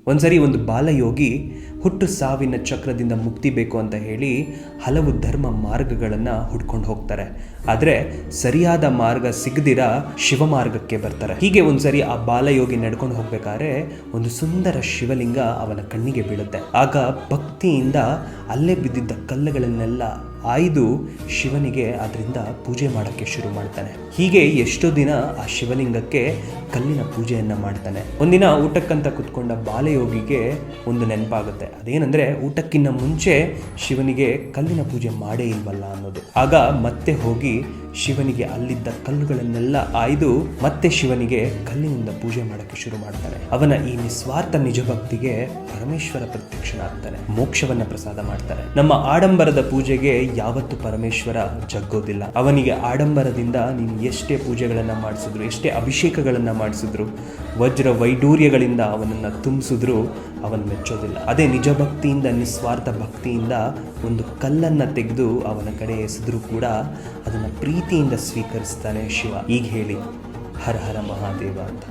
ಒಂದ್ಸರಿ ಒಂದು ಬಾಲಯೋಗಿ ಹುಟ್ಟು ಸಾವಿನ ಚಕ್ರದಿಂದ ಮುಕ್ತಿ ಬೇಕು ಅಂತ ಹೇಳಿ ಹಲವು ಧರ್ಮ ಮಾರ್ಗಗಳನ್ನು ಹುಡ್ಕೊಂಡು ಹೋಗ್ತಾರೆ. ಆದರೆ ಸರಿಯಾದ ಮಾರ್ಗ ಸಿಗದಿರ ಶಿವ ಮಾರ್ಗಕ್ಕೆ ಬರ್ತಾರೆ. ಹೀಗೆ ಒಂದ್ಸರಿ ಆ ಬಾಲಯೋಗಿ ನಡ್ಕೊಂಡು ಹೋಗ್ಬೇಕಾದ್ರೆ ಒಂದು ಸುಂದರ ಶಿವಲಿಂಗ ಅವನ ಕಣ್ಣಿಗೆ ಬೀಳುತ್ತೆ. ಆಗ ಭಕ್ತಿಯಿಂದ ಅಲ್ಲೇ ಬಿದ್ದಿದ್ದ ಕಲ್ಲುಗಳನ್ನೆಲ್ಲ ಆಯ್ದು ಶಿವನಿಗೆ ಅದರಿಂದ ಪೂಜೆ ಮಾಡೋಕ್ಕೆ ಶುರು ಮಾಡ್ತಾನೆ. ಹೀಗೆ ಎಷ್ಟೋ ದಿನ ಆ ಶಿವಲಿಂಗಕ್ಕೆ ಕಲ್ಲಿನ ಪೂಜೆಯನ್ನು ಮಾಡ್ತಾನೆ. ಒಂದಿನ ಊಟಕ್ಕಂತ ಕುತ್ಕೊಂಡ ಬಾಲಯೋಗಿಗೆ ಒಂದು ನೆನಪಾಗುತ್ತೆ. ಅದೇನೆಂದರೆ ಊಟಕ್ಕಿಂತ ಮುಂಚೆ ಶಿವನಿಗೆ ಕಲ್ಲಿನ ಪೂಜೆ ಮಾಡೇ ಇಲ್ವಲ್ಲ ಅನ್ನೋದು. ಆಗ ಮತ್ತೆ ಹೋಗಿ ಶಿವನಿಗೆ ಅಲ್ಲಿದ್ದ ಕಲ್ಲುಗಳನ್ನೆಲ್ಲ ಆಯ್ದು ಮತ್ತೆ ಶಿವನಿಗೆ ಕಲ್ಲಿನಿಂದ ಪೂಜೆ ಮಾಡೋಕ್ಕೆ ಶುರು ಮಾಡ್ತಾನೆ. ಅವನ ಈ ನಿಸ್ವಾರ್ಥ ನಿಜ ಭಕ್ತಿಗೆ ಪರಮೇಶ್ವರ ಪ್ರತ್ಯಕ್ಷನಾಗ್ತಾನೆ, ಮೋಕ್ಷವನ್ನ ಪ್ರಸಾದ ಮಾಡ್ತಾರೆ. ನಮ್ಮ ಆಡಂಬರದ ಪೂಜೆಗೆ ಯಾವತ್ತೂ ಪರಮೇಶ್ವರ ಜಗ್ಗೋದಿಲ್ಲ. ಅವನಿಗೆ ಆಡಂಬರದಿಂದ ನೀನು ಎಷ್ಟೇ ಪೂಜೆಗಳನ್ನು ಮಾಡಿಸಿದ್ರು, ಎಷ್ಟೇ ಅಭಿಷೇಕಗಳನ್ನು ಮಾಡಿಸಿದ್ರು, ವಜ್ರ ವೈಡೂರ್ಯಗಳಿಂದ ಅವನನ್ನು ತುಂಬಿಸಿದ್ರು ಅವನು ಮೆಚ್ಚೋದಿಲ್ಲ. ಅದೇ ನಿಜ ಭಕ್ತಿಯಿಂದ, ನಿಸ್ವಾರ್ಥ ಭಕ್ತಿಯಿಂದ ಒಂದು ಕಲ್ಲನ್ನು ತೆಗೆದು ಅವನ ಕಡೆ ಎಸೆದ್ರೂ ಕೂಡ ಅದನ್ನು ಪ್ರೀತಿಯಿಂದ ಸ್ವೀಕರಿಸ್ತಾನೆ ಶಿವ. ಈಗ ಹೇಳಿ ಹರ ಹರ ಮಹಾದೇವ ಅಂತ.